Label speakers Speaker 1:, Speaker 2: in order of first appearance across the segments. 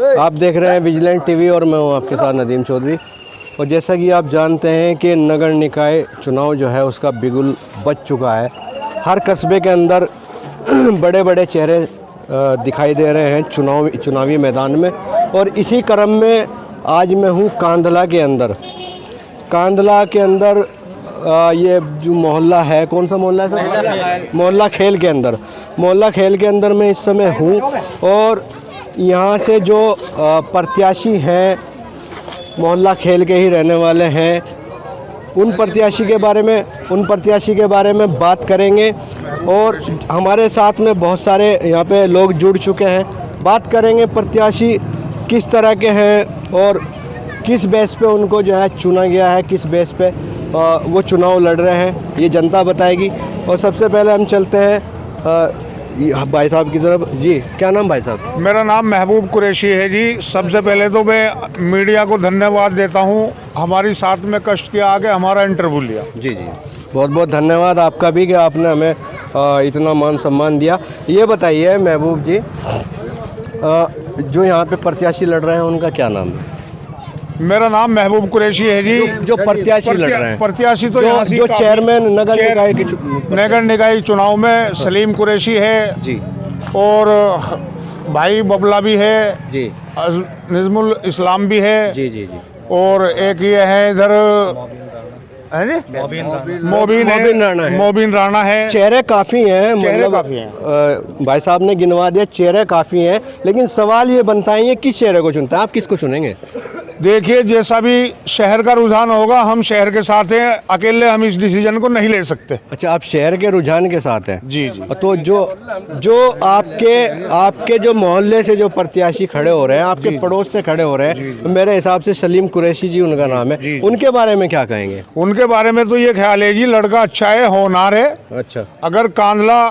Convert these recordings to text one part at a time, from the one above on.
Speaker 1: आप देख रहे हैं विजिलेंट टीवी और मैं हूं आपके साथ नदीम चौधरी। और जैसा कि आप जानते हैं कि नगर निकाय चुनाव जो है उसका बिगुल बज चुका है। हर कस्बे के अंदर बड़े बड़े चेहरे दिखाई दे रहे हैं चुनावी मैदान में। और इसी क्रम में आज मैं हूं कांधला के अंदर। कांधला के अंदर ये जो मोहल्ला है, कौन सा मोहल्ला है सर? मोहल्ला खेल के अंदर। मोहल्ला खेल के अंदर मैं इस समय हूँ और यहाँ से जो प्रत्याशी हैं मोहल्ला खेल के ही रहने वाले हैं, उन प्रत्याशी के बारे में बात करेंगे। और हमारे साथ में बहुत सारे यहाँ पे लोग जुड़ चुके हैं। बात करेंगे प्रत्याशी किस तरह के हैं और किस बेस पे उनको जो है चुना गया है, किस बेस पे वो चुनाव लड़ रहे हैं, ये जनता बताएगी। और सबसे पहले हम चलते हैं भाई साहब की तरफ। जी, क्या नाम भाई साहब?
Speaker 2: मेरा नाम महबूब कुरैशी है जी। सबसे पहले तो मैं मीडिया को धन्यवाद देता हूँ, हमारी साथ में कष्ट किया, आगे हमारा इंटरव्यू लिया।
Speaker 1: जी जी, बहुत बहुत धन्यवाद आपका भी कि आपने हमें इतना मान सम्मान दिया। ये बताइए महबूब जी, जो यहाँ पे प्रत्याशी लड़ रहे हैं उनका क्या नाम है?
Speaker 2: मेरा नाम महबूब कुरैशी है जी।
Speaker 1: जो प्रत्याशी लड़ रहे हैं,
Speaker 2: प्रत्याशी तो
Speaker 1: जो चेयरमैन
Speaker 2: नगर निकाय चुनाव में सलीम कुरैशी है जी, और भाई बबला भी है जी, निज़मुल इस्लाम भी है जी जी जी, और एक ये है इधर मोबिन राणा है। चेहरे
Speaker 1: काफ़ी हैं, मतलब
Speaker 2: काफ़ी हैं।
Speaker 1: भाई साहब ने गिनवा दिया, चेहरे काफ़ी हैं। लेकिन सवाल ये बनता है, ये किस चेहरे को चुनता है? आप किसको चुनेंगे?
Speaker 2: देखिए, जैसा भी शहर का रुझान होगा, हम शहर के साथ हैं, अकेले हम इस डिसीजन को नहीं ले सकते।
Speaker 1: अच्छा, आप शहर के रुझान के साथ हैं?
Speaker 2: जी जी।
Speaker 1: तो जो आपके जो मोहल्ले से जो प्रत्याशी खड़े हो रहे हैं, आपके पड़ोस से खड़े हो रहे हैं, मेरे हिसाब से सलीम कुरैशी जी उनका नाम है, उनके बारे में क्या कहेंगे?
Speaker 2: उनके बारे में तो ये ख्याल है जी, लड़का अच्छा है, होनहार है।
Speaker 1: अच्छा,
Speaker 2: अगर कांधला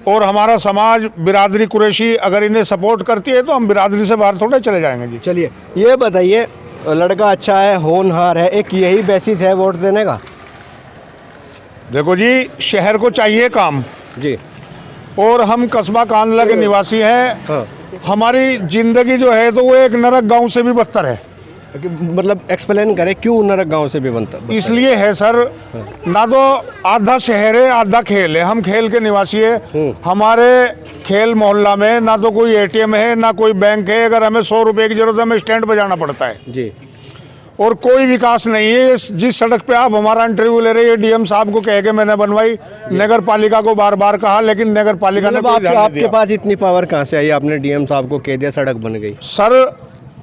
Speaker 2: और हमारा समाज बिरादरी कुरैशी अगर इन्हें सपोर्ट करती है तो हम बिरादरी से बाहर थोड़े चले जाएंगे जी।
Speaker 1: चलिए, ये बताइए, लड़का अच्छा है, होनहार है, एक यही बेसिस है वोट देने का?
Speaker 2: देखो जी, शहर को चाहिए काम
Speaker 1: जी,
Speaker 2: और हम कस्बा कांधला के निवासी हैं।
Speaker 1: हाँ।
Speaker 2: हमारी जिंदगी जो है तो वो एक नरक गांव से भी बदतर है।
Speaker 1: मतलब एक्सप्लेन करें क्यों नरक गांव से भी बनता?
Speaker 2: इसलिए है सर, ना तो आधा शहर है, आधा खेल है। हम खेल के निवासी है। हमारे खेल मोहल्ला में ना तो कोई एटीएम है, ना कोई बैंक है। अगर हमें 100 रुपए की जरूरत है, हमें स्टैंड पे जाना पड़ता है
Speaker 1: जी।
Speaker 2: और कोई विकास नहीं है। जिस सड़क पे आप हमारा इंटरव्यू ले रहे हैं, डीएम साहब को कह के मैंने बनवाई, नगर पालिका को बार बार कहा, लेकिन नगर पालिका ने
Speaker 1: आपके पास इतनी पावर कहाँ से आई? आपने डीएम साहब को कह दिया, सड़क बन गई।
Speaker 2: सर,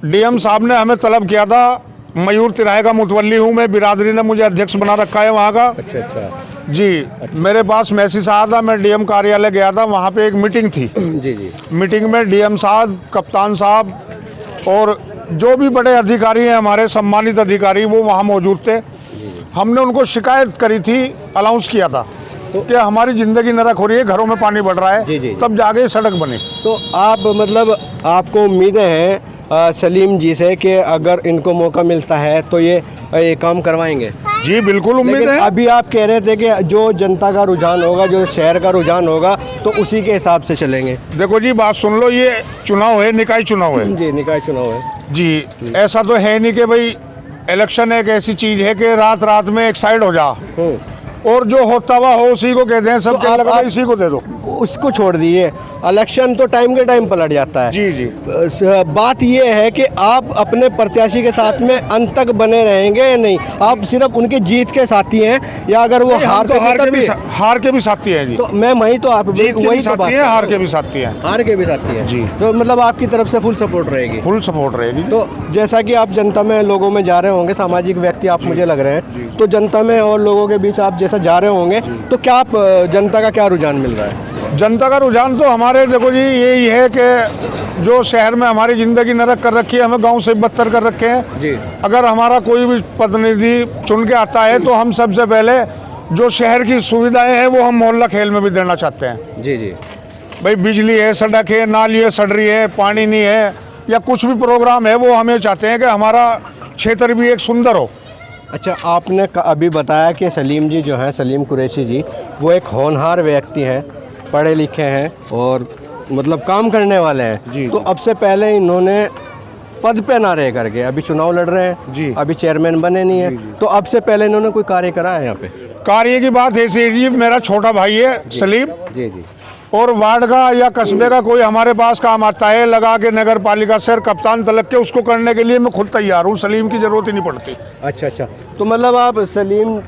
Speaker 2: डीएम साहब ने हमें तलब किया था। मयूर तिराहे का मुतवल्ली हूँ मैं, बिरादरी ने मुझे अध्यक्ष बना रखा है वहाँ का।
Speaker 1: अच्छा अच्छा
Speaker 2: जी। अच्छा। मेरे पास मैसेज आया था, मैं डीएम कार्यालय गया था, वहाँ पे एक मीटिंग थी।
Speaker 1: जी जी।
Speaker 2: मीटिंग में डीएम साहब, कप्तान साहब और जो भी बड़े अधिकारी हैं हमारे, सम्मानित अधिकारी, वो वहाँ मौजूद थे। हमने उनको शिकायत करी थी, अनाउंस किया था कि हमारी ज़िंदगी नरक हो रही है, घरों में पानी बढ़ रहा है।
Speaker 1: जी जी।
Speaker 2: तब जाके सड़क बनी।
Speaker 1: तो आप मतलब आपको उम्मीदें हैं सलीम जी से कि अगर इनको मौका मिलता है तो ये काम करवाएंगे?
Speaker 2: जी बिल्कुल उम्मीद है।
Speaker 1: अभी आप कह रहे थे कि जो जनता का रुझान होगा, जो शहर का रुझान होगा, तो उसी के हिसाब से चलेंगे।
Speaker 2: देखो जी, बात सुन लो, ये चुनाव है, निकाय चुनाव है
Speaker 1: जी, निकाय चुनाव है
Speaker 2: जी। ऐसा तो है नहीं कि भाई इलेक्शन एक ऐसी चीज है कि रात रात में एक साइड हो जा और जो होता हुआ हो उसी को कहते हैं, सब क्या लगा इसी को दे दो।
Speaker 1: उसको छोड़ दिए, इलेक्शन तो टाइम के टाइम पलट जाता है।
Speaker 2: जी जी।
Speaker 1: बात ये है कि आप अपने प्रत्याशी के साथ में अंत तक बने रहेंगे या नहीं? आप सिर्फ उनके जीत के साथी हैं या अगर वो हार
Speaker 2: के भी साथी हैं जी?
Speaker 1: तो मैं वही तो आप वही
Speaker 2: साथी हैं, हार के भी साथी हैं।
Speaker 1: हार के भी साथी हैं
Speaker 2: जी।
Speaker 1: तो मतलब आपकी तरफ से फुल सपोर्ट रहेगी?
Speaker 2: फुल सपोर्ट रहेगी।
Speaker 1: तो जैसा कि आप जनता में, लोगों में जा रहे होंगे, सामाजिक व्यक्ति आप मुझे लग रहे हैं, तो जनता में और लोगों के बीच आप जैसा जा रहे होंगे, तो क्या आप जनता का क्या रुझान मिल रहा है?
Speaker 2: जनता का रुझान तो हमारे, देखो जी, यही है कि जो शहर में हमारी ज़िंदगी नरक कर रखी है, हमें गांव से बदतर कर रखे हैं
Speaker 1: जी।
Speaker 2: अगर हमारा कोई भी प्रतिनिधि चुन के आता है तो हम सबसे पहले जो शहर की सुविधाएं हैं वो हम मोहल्ला खेल में भी देना चाहते हैं।
Speaker 1: जी जी।
Speaker 2: भाई बिजली है, सड़क है, नाली है, सड़री है, पानी नहीं है, या कुछ भी प्रोग्राम है, वो हमें चाहते हैं कि हमारा क्षेत्र भी एक सुंदर हो।
Speaker 1: अच्छा, आपने अभी बताया कि सलीम जी जो हैं, सलीम कुरैशी जी, वो एक होनहार व्यक्ति हैं, पढ़े लिखे हैं और मतलब काम करने वाले हैं। तो अब से पहले इन्होंने पद पे ना रह करके अभी चुनाव लड़ रहे हैं
Speaker 2: जी।
Speaker 1: अभी चेयरमैन बने नहीं है, तो अब से पहले इन्होंने कोई कार्य करा है यहाँ पे?
Speaker 2: कार्य की बात ऐसी है जी, मेरा छोटा भाई है सलीम,
Speaker 1: जी जी।
Speaker 2: और वार्ड का या कस्बे का कोई हमारे पास काम आता है लगा के नगर पालिका से कप्तान तलक के, उसको करने के लिए मैं खुद तैयार हूँ, सलीम की जरूरत ही नहीं पड़ती।
Speaker 1: अच्छा अच्छा, तो मतलब आप सलीम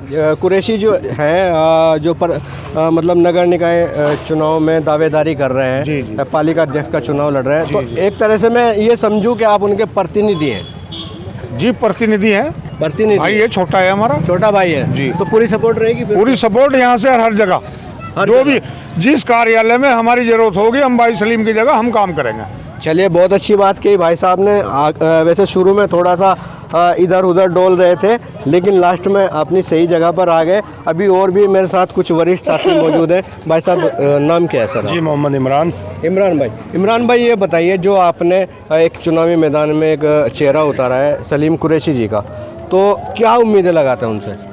Speaker 1: कुरैशी जो हैं मतलब नगर निकाय चुनाव में दावेदारी कर रहे हैं,
Speaker 2: जी, जी।
Speaker 1: पालिका अध्यक्ष का चुनाव लड़ रहे हैं, तो एक तरह से मैं ये समझूं कि आप उनके प्रतिनिधि हैं?
Speaker 2: जी, प्रतिनिधि है,
Speaker 1: प्रतिनिधि
Speaker 2: भाई ये छोटा है हमारा,
Speaker 1: छोटा भाई है
Speaker 2: जी।
Speaker 1: तो पूरी सपोर्ट रहेगी फिर?
Speaker 2: पूरी सपोर्ट यहाँ से हर जगह, जो भी जिस कार्यालय में हमारी जरूरत होगी हम भाई सलीम की जगह हम काम करेंगे।
Speaker 1: चलिए, बहुत अच्छी बात कही भाई साहब ने। वैसे शुरू में थोड़ा सा इधर उधर डोल रहे थे, लेकिन लास्ट में अपनी सही जगह पर आ गए। अभी और भी मेरे साथ कुछ वरिष्ठ साथी मौजूद हैं। भाई साहब, नाम क्या है सर?
Speaker 3: जी, मोहम्मद इमरान।
Speaker 1: इमरान भाई ये बताइए, जो आपने एक चुनावी मैदान में एक चेहरा उतारा है सलीम कुरैशी जी का, तो क्या उम्मीदें लगाते हैं उनसे?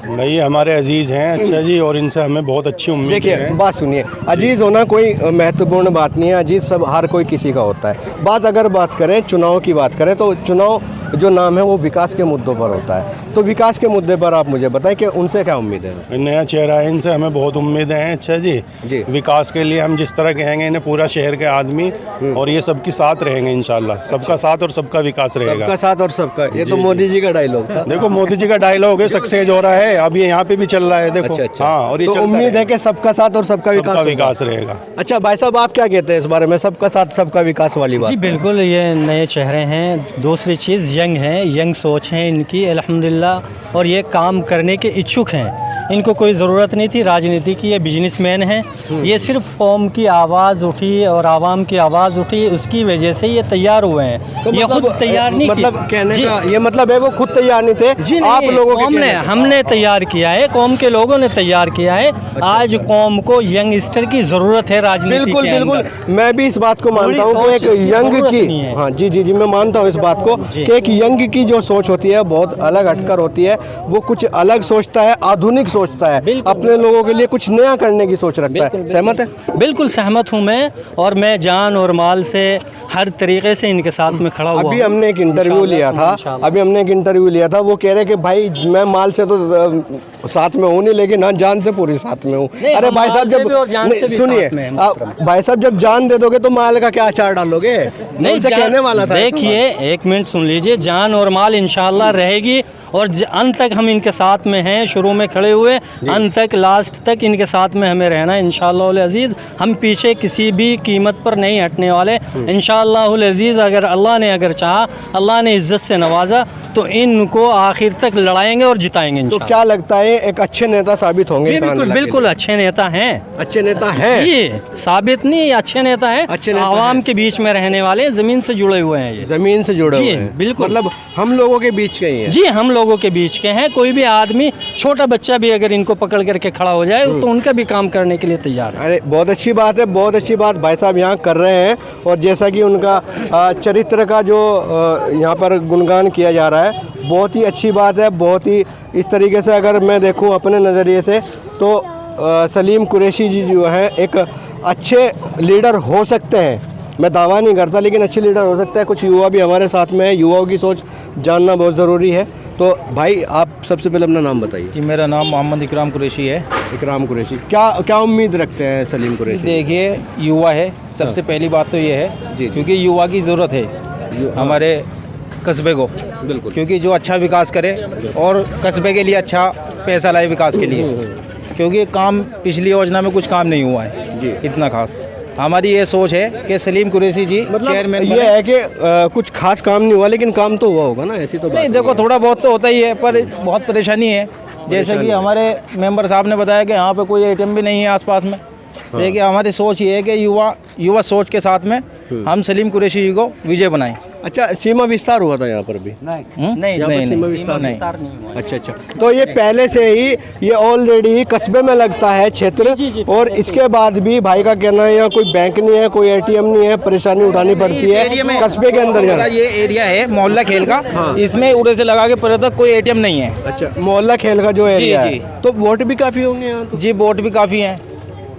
Speaker 3: नहीं, हमारे अजीज़ हैं, अच्छा जी, और इनसे हमें बहुत अच्छी उम्मीद
Speaker 1: देखिए,
Speaker 3: है।
Speaker 1: बात सुनिए, अजीज होना कोई महत्वपूर्ण बात नहीं है, अजीज सब हर कोई किसी का होता है। अगर बात करें चुनाव की, बात करें तो चुनाव जो नाम है वो विकास के मुद्दों पर होता है। तो विकास के मुद्दे पर आप मुझे बताएं कि उनसे क्या उम्मीद है?
Speaker 3: नया चेहरा है, इनसे हमें बहुत उम्मीदें हैं, अच्छा जी।
Speaker 1: जी।
Speaker 3: विकास के लिए हम जिस तरह कहेंगे, इन्हें पूरा शहर के आदमी और ये सबके साथ रहेंगे इंशाल्लाह। सबका साथ और सबका विकास रहेगा।
Speaker 1: सबका साथ और सबका, ये तो मोदी जी का डायलॉग था।
Speaker 3: देखो, मोदी जी का डायलॉग है, सक्सेस हो रहा है, अब ये यहाँ पे भी चल रहा है, देखो।
Speaker 1: अच्छा।
Speaker 3: हाँ, और ये
Speaker 1: तो
Speaker 3: चलता
Speaker 1: उम्मीद है कि सबका साथ और सबका
Speaker 3: सबका
Speaker 1: विकास
Speaker 3: विकास रहेगा।
Speaker 1: अच्छा भाई साहब, आप क्या कहते हैं इस बारे में, सबका साथ सबका विकास वाली बात?
Speaker 4: जी बिल्कुल, ये नए चेहरे हैं। दूसरी चीज़, यंग हैं, यंग सोच है इनकी अल्हम्दुलिल्लाह, और ये काम करने के इच्छुक हैं। इनको कोई ज़रूरत नहीं थी राजनीति की, ये बिजनेसमैन हैं। ये सिर्फ कौम की आवाज़ उठी और आवाम की आवाज़ उठी, उसकी वजह से ये तैयार हुए हैं।
Speaker 1: तो
Speaker 4: ये खुद तैयार नहीं
Speaker 1: मतलब कहने
Speaker 4: जी।
Speaker 1: का ये मतलब है वो खुद तैयार नहीं थे,
Speaker 4: जी
Speaker 1: आप
Speaker 4: नहीं,
Speaker 1: लोगों के
Speaker 4: कौम ने, हमने तैयार किया है, कौम के लोगों ने तैयार किया है। आज कौम को यंगस्टर की ज़रूरत है राजनीति
Speaker 1: बिल्कुल
Speaker 4: के
Speaker 1: बिल्कुल,
Speaker 4: अंदर।
Speaker 1: मैं भी इस बात को मानता हूँ कि एक
Speaker 4: सोच की
Speaker 1: यंग
Speaker 4: ज़रूरत
Speaker 1: की,
Speaker 4: नहीं है।
Speaker 1: हाँ जी जी जी, मैं मानता हूँ इस बात को
Speaker 4: जी।
Speaker 1: कि एक यंग की जो सोच होती है बहुत अलग हटकर होती है। वो कुछ अलग सोचता है, आधुनिक सोचता है,
Speaker 4: बिल्कुल।
Speaker 1: अपने लोगों के लिए कुछ नया करने की सोच रखता है। सहमत है?
Speaker 4: बिल्कुल सहमत हूँ मैं, और मैं जान और माल से हर तरीके से इनके साथ में खड़ा हुआ
Speaker 1: अभी
Speaker 4: हूँ।
Speaker 1: हमने एक इंटरव्यू लिया था, वो कह रहे कि भाई मैं माल से तो साथ में हूँ नहीं, लेकिन हाँ जान से पूरी साथ में हूँ।
Speaker 4: नहीं,
Speaker 1: अरे
Speaker 4: हम
Speaker 1: भाई साहब,
Speaker 4: माल से भी और जान से भी
Speaker 1: सुनिए,
Speaker 4: साथ में हैं,
Speaker 1: भाई साहब जब जान दे दोगे तो माल का क्या अचार डालोगे? मैं उनसे कहने वाला था।
Speaker 4: देखिए, एक मिनट सुन लीजिए, जान और माल इंशाल्लाह रहेगी, और अंत तक हम इनके साथ में हैं। शुरू में खड़े हुए, अंत तक, लास्ट तक इनके साथ में हमें रहना है इंशाअल्लाह अज़ीज़। हम पीछे किसी भी कीमत पर नहीं हटने वाले इंशाअल्लाह अज़ीज़। अगर अल्लाह ने चाहा, अल्लाह ने इज़्ज़त से नवाजा, तो इनको आखिर तक लड़ाएंगे और जिताएंगे
Speaker 1: तो
Speaker 4: इंशाअल्लाह।
Speaker 1: क्या लगता है एक अच्छे नेता साबित होंगे?
Speaker 4: बिल्कुल बिल्कुल, अच्छे नेता हैं।
Speaker 1: अच्छे नेता हैं,
Speaker 4: ये साबित नहीं, अच्छे नेता हैं।
Speaker 1: अच्छे नेता
Speaker 4: आवाम
Speaker 1: हैं।
Speaker 4: के बीच में रहने वाले, ज़मीन से जुड़े हुए हैं ये।
Speaker 1: जमीन से जुड़े
Speaker 4: जी,
Speaker 1: हुए हैं,
Speaker 4: बिल्कुल।
Speaker 1: मतलब हम लोगों के बीच के ही हैं।
Speaker 4: जी, हम लोगों के बीच के हैं। कोई भी आदमी, छोटा बच्चा भी अगर इनको पकड़ करके खड़ा हो जाए तो उनका भी काम करने के लिए तैयार है।
Speaker 1: अरे बहुत अच्छी बात है, बहुत अच्छी बात भाई साहब यहाँ कर रहे हैं। और जैसा कि उनका चरित्र का जो यहाँ पर गुणगान किया जा रहा है, बहुत ही अच्छी बात है। बहुत ही इस तरीके से अगर मैं देखूँ अपने नज़रिए से, तो सलीम कुरैशी जी जो हैं एक अच्छे लीडर हो सकते हैं। मैं दावा नहीं करता, लेकिन अच्छे लीडर हो सकते हैं। कुछ युवा भी हमारे साथ में है, युवाओं की सोच जानना बहुत ज़रूरी है। तो भाई, आप सबसे पहले अपना नाम बताइए।
Speaker 5: जी, मेरा नाम मोहम्मद इकराम कुरैशी है।
Speaker 1: इकराम कुरैशी, क्या उम्मीद रखते हैं सलीम कुरैशी?
Speaker 5: देखिए, युवा है, सबसे पहली बात तो ये है
Speaker 1: जी।
Speaker 5: क्योंकि युवा की ज़रूरत है हमारे कस्बे को,
Speaker 1: बिल्कुल।
Speaker 5: क्योंकि जो अच्छा विकास करे और कस्बे के लिए अच्छा पैसा लाए विकास के लिए, क्योंकि काम पिछली योजना में कुछ काम नहीं हुआ है
Speaker 1: जी।
Speaker 5: इतना खास। हमारी ये सोच है कि सलीम कुरैशी जी
Speaker 1: मतलब
Speaker 5: चेयरमैन
Speaker 1: ये है कि कुछ खास काम नहीं हुआ, लेकिन काम तो हुआ होगा ना, ऐसी तो बात
Speaker 5: नहीं। देखो, थोड़ा बहुत तो होता ही है, पर बहुत परेशानी है। जैसे कि हमारे मेंबर साहब ने बताया कि यहाँ पे कोई एटीएम भी नहीं है आसपास में। देखिए, हमारी सोच ये है कि युवा सोच के साथ में हम सलीम कुरैशी जी को विजय बनाएं।
Speaker 1: अच्छा, सीमा विस्तार हुआ था यहाँ पर भी?
Speaker 4: नहीं,
Speaker 1: यहाँ पर
Speaker 5: नहीं,
Speaker 1: सीमा
Speaker 5: नहीं,
Speaker 1: विस्तार
Speaker 5: नहीं।
Speaker 4: विस्तार नहीं हुआ है।
Speaker 1: अच्छा अच्छा, तो ये पहले से ही ये ऑलरेडी कस्बे में लगता है क्षेत्र,
Speaker 4: जी,
Speaker 1: और इसके बाद भी भाई का कहना है यहाँ कोई बैंक नहीं है, कोई एटीएम नहीं है, परेशानी उठानी पड़ती
Speaker 5: इस एरिया में
Speaker 1: है कस्बे के अंदर जाना।
Speaker 5: ये एरिया है मोहल्ला खेल का, इसमें उड़े से लगा के परे तक कोई एटीएम नहीं है।
Speaker 1: अच्छा, मोहल्ला खेल का जो एरिया
Speaker 5: जी।
Speaker 1: है, तो वोट भी काफ़ी होंगे यहाँ तो?
Speaker 5: जी, वोट भी काफ़ी हैं।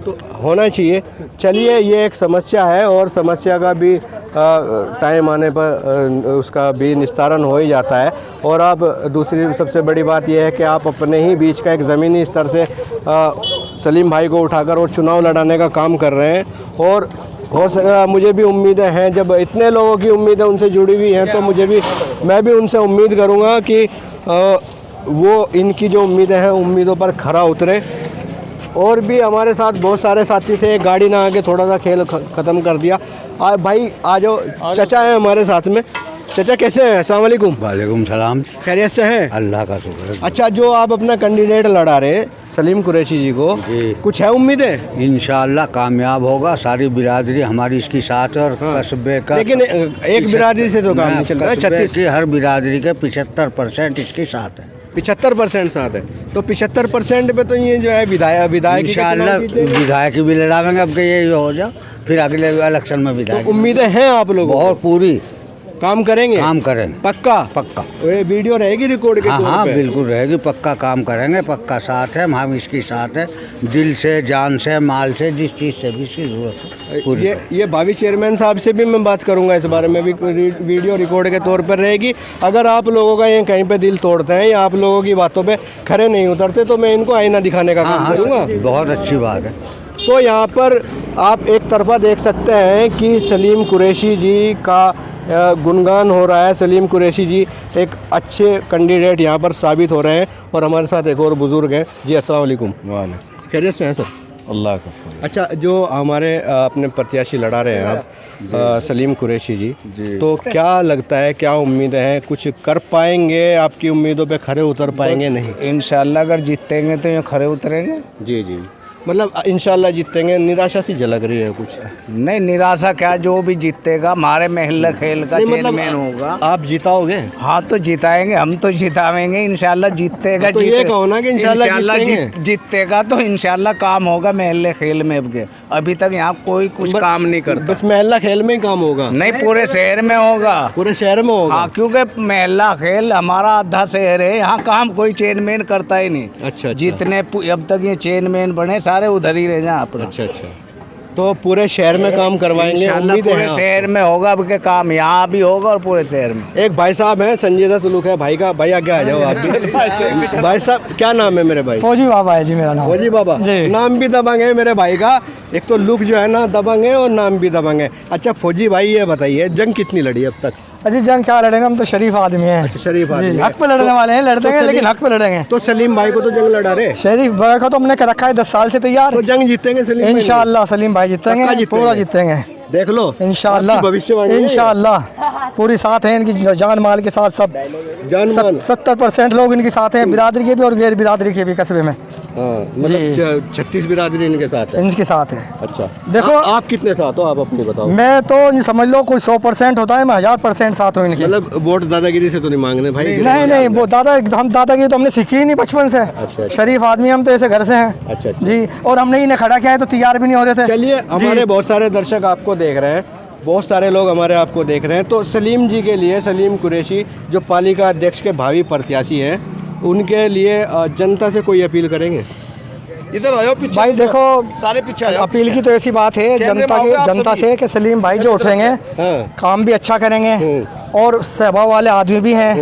Speaker 1: तो होना चाहिए। चलिए, ये एक समस्या है और समस्या का भी टाइम आने पर उसका भी निस्तारण हो ही जाता है। और आप दूसरी सबसे बड़ी बात यह है कि आप अपने ही बीच का एक ज़मीनी स्तर से सलीम भाई को उठाकर और चुनाव लड़ाने का काम कर रहे हैं। और मुझे भी उम्मीदें हैं, जब इतने लोगों की उम्मीदें उनसे जुड़ी हुई हैं तो मैं भी उनसे उम्मीद करूंगा कि वो इनकी जो उम्मीदें हैं उम्मीदों पर खरा उतरे। और भी हमारे साथ बहुत सारे साथी थे, एक गाड़ी ना आके थोड़ा सा खेल ख़त्म कर दिया। भाई आ जाओ, चचा हैं हमारे साथ में। चचा कैसे हैं? अस्सलाम वालेकुम।
Speaker 6: वालेकुम सलाम।
Speaker 1: खैरियत से हैं?
Speaker 6: अल्लाह का शुक्र है।
Speaker 1: अच्छा, जो आप अपना कैंडिडेट लड़ा रहे सलीम कुरैशी जी को, कुछ है उम्मीदें?
Speaker 6: इंशाअल्लाह कामयाब होगा। सारी बिरादरी हमारी इसकी साथ है और कस्बे का,
Speaker 1: लेकिन एक बिरादरी से तो काम नहीं चल रहा है। 36
Speaker 6: की हर बिरादरी के 75% इसके साथ है।
Speaker 1: 75% साथ है, तो 75% पे तो ये जो है विधायक
Speaker 6: इंशाअल्लाह विधायक भी लड़ावेंगे। अब के ये हो जाओ, फिर अगले इलेक्शन में विधायक।
Speaker 1: तो उम्मीदें हैं आप लोगों को?
Speaker 6: बहुत पूरी।
Speaker 1: काम करेंगे?
Speaker 6: काम करेंगे
Speaker 1: पक्का?
Speaker 6: पक्का।
Speaker 1: ये वीडियो रहेगी रिकॉर्ड के?
Speaker 6: हाँ, बिल्कुल रहेगी। पक्का काम करेंगे, पक्का साथ है हम इसकी साथ है, दिल से, जान से, माल से, जिस चीज़ से भी इसकी जरूरत है पूरी।
Speaker 1: ये भावी चेयरमैन साहब से भी मैं बात करूंगा, इस बारे में भी वीडियो रिकॉर्ड के तौर पर रहेगी। अगर आप लोगों का ये कहीं पे दिल तोड़ते हैं या आप लोगों की बातों पे खरे नहीं उतरते तो मैं इनको आईना दिखाने का काम करूँगा।
Speaker 6: बहुत अच्छी बात है।
Speaker 1: तो यहाँ पर आप एक तरफा देख सकते हैं कि सलीम कुरैशी जी का गुणगान हो रहा है। सलीम कुरैशी जी एक अच्छे कैंडिडेट यहाँ पर साबित हो रहे हैं। और हमारे साथ एक और बुज़ुर्ग हैं जी। अस्सलाम वालेकुम।
Speaker 7: वालेकुम।
Speaker 1: खैरियत से हैं सर?
Speaker 7: अल्लाह का।
Speaker 1: अच्छा, जो हमारे अपने प्रत्याशी लड़ा रहे हैं आप सलीम कुरैशी जी, तो क्या लगता है, क्या उम्मीदें हैं? कुछ कर पाएंगे? आपकी उम्मीदों पे खरे उतर पाएंगे? नहीं,
Speaker 7: इंशाल्लाह अगर जीतेंगे तो ये खरे उतरेंगे।
Speaker 1: जी जी, मतलब इंशाल्लाह जीतेंगे। निराशा सी झलक रही है कुछ?
Speaker 7: नहीं, निराशा क्या, जो भी जीतेगा हमारे महल खेल का चेयरमैन होगा।
Speaker 1: आप जिताओगे?
Speaker 7: हाँ, तो जिताएंगे, हम तो जितावेंगे इंशाल्लाह। जीतेगा
Speaker 1: तो ये कहो ना कि इंशाल्लाह
Speaker 7: जीतेगा तो इंशाल्लाह काम होगा महल खेल में। अभी तक यहाँ कोई कुछ काम नहीं करता।
Speaker 1: बस महल्ला खेल में ही काम होगा?
Speaker 7: नहीं, पूरे शहर में होगा।
Speaker 1: पूरे शहर में होगा?
Speaker 7: हाँ, क्योंकि महल्ला खेल हमारा आधा शहर है, यहाँ काम कोई चेयरमैन करता ही नहीं।
Speaker 1: अच्छा।
Speaker 7: जितने अब तक ये चेयरमैन बने सारे उधर ही रह जाए अपना।
Speaker 1: अच्छा। तो पूरे शहर में काम करवाएंगे?
Speaker 7: पूरे शहर में होगा। अब के काम यहाँ भी होगा और पूरे शहर में।
Speaker 1: एक भाई साहब हैं, संजीदा सलूक है भाई का। भाई आगे आ जाओ आप भी। भाई साहब, क्या नाम है मेरे भाई?
Speaker 5: फौजी बाबा है जी मेरा नाम।
Speaker 1: फौजी बाबा, नाम भी दबंग है मेरे भाई का। एक तो लुक जो है ना दबंग है और नाम भी दबंग है। अच्छा फौजी भाई, ये बताइए जंग कितनी लड़ी अब तक?
Speaker 5: अजी जंग क्या लड़ेंगे, हम तो शरीफ आदमी हैं।
Speaker 1: अच्छा, शरीफ आदमी,
Speaker 5: हक पे लड़ने वाले हैं, लड़ते हैं लेकिन हक पे लड़ेंगे।
Speaker 1: तो सलीम भाई को तो जंग लड़ा रहे?
Speaker 5: शरीफ भाई का तो हमने रखा है 10 साल से तैयार।
Speaker 1: तो जंग जीतेंगे सलीम भाई?
Speaker 5: इंशाअल्लाह सलीम भाई जीतेंगे, पूरा जीतेंगे।
Speaker 1: देख लो
Speaker 5: इंशाअल्लाह,
Speaker 1: भविष्यवाणी
Speaker 5: इंशाअल्लाह पूरी साथ हैं इनकी, जान माल के साथ सब।
Speaker 1: जान माल
Speaker 5: 70% लोग इनके साथ हैं, बिरादरी के भी और गैर बिरादरी के भी कस्बे में।
Speaker 1: मतलब 36 बिरादरी इनके साथ है?
Speaker 5: इनके साथ है।
Speaker 1: अच्छा,
Speaker 5: देखो
Speaker 1: आप कितने साथ हो? आप अपनी बताओ।
Speaker 5: मैं तो समझ लो कोई 100% होता है, मैं 1000% साथ हूँ इनके।
Speaker 1: मतलब वोट दादागिरी से तो नहीं मांगने भाई?
Speaker 5: नहीं, वो हम दादागिरी तो हमने सीखी ही नहीं बचपन से।
Speaker 1: अच्छा।
Speaker 5: शरीफ आदमी हम तो ऐसे घर से हैं।
Speaker 1: अच्छा
Speaker 5: जी, और हमने इन्हें खड़ा किया है तो तैयार भी नहीं हो रहे थे।
Speaker 1: चलिए, हमारे बहुत सारे दर्शक आपको देख रहे हैं, बहुत सारे लोग हमारे आपको देख रहे हैं। तो सलीम जी के लिए, सलीम कुरैशी जो पालिका अध्यक्ष के भावी प्रत्याशी हैं, उनके लिए जनता से कोई अपील करेंगे? इधर आओ पीछे।
Speaker 5: भाई देखो,
Speaker 1: सारे पीछे आ जाओ।
Speaker 5: अपील की तो ऐसी बात है जनता से कि सलीम भाई जो उठेंगे काम भी अच्छा करेंगे और स्वभाव वाले आदमी भी हैं,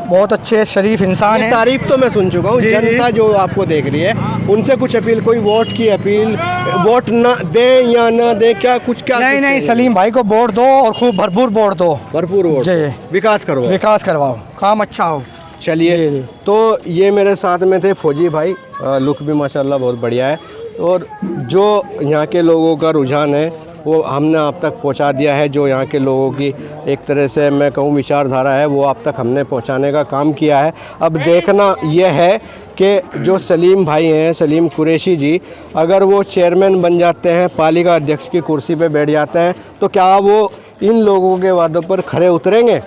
Speaker 5: बहुत अच्छे शरीफ इंसान हैं।
Speaker 1: तारीफ तो मैं सुन चुका हूँ। जनता जो आपको देख रही है उनसे कुछ अपील, कोई वोट की अपील, वोट ना दे या ना दे, क्या कुछ? क्या
Speaker 5: नहीं, सलीम भाई को वोट दो और खूब भरपूर वोट दो।
Speaker 1: भरपूर वोट, विकास करवाओ,
Speaker 5: काम अच्छा हो।
Speaker 1: चलिए, तो ये मेरे साथ में थे फौजी भाई, लुक भी माशाल्लाह बहुत बढ़िया है। और जो यहाँ के लोगों का रुझान है वो हमने आप तक पहुँचा दिया है। जो यहाँ के लोगों की एक तरह से मैं कहूँ विचारधारा है, वो आप तक हमने पहुँचाने का काम किया है। अब देखना यह है कि जो सलीम भाई हैं, सलीम कुरैशी जी, अगर वो चेयरमैन बन जाते हैं, पालिका अध्यक्ष की कुर्सी पे बैठ जाते हैं, तो क्या वो इन लोगों के वादों पर खरे उतरेंगे?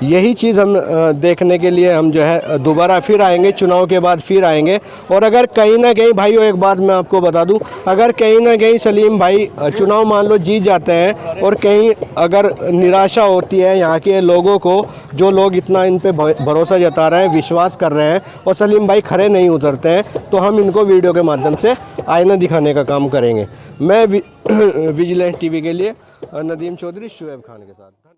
Speaker 1: यही चीज़ हम देखने के लिए हम जो है दोबारा फिर आएंगे, चुनाव के बाद फिर आएंगे। और अगर कहीं ना कहीं भाइयों, एक बात मैं आपको बता दूं, अगर कहीं ना कहीं सलीम भाई चुनाव मान लो जीत जाते हैं और कहीं अगर निराशा होती है यहाँ के लोगों को, जो लोग इतना इन पे भरोसा जता रहे हैं, विश्वास कर रहे हैं, और सलीम भाई खड़े नहीं उतरते हैं, तो हम इनको वीडियो के माध्यम से आईना दिखाने का काम करेंगे। मैं विजिलेंस टीवी के लिए नदीम चौधरी, शुएब खान के साथ।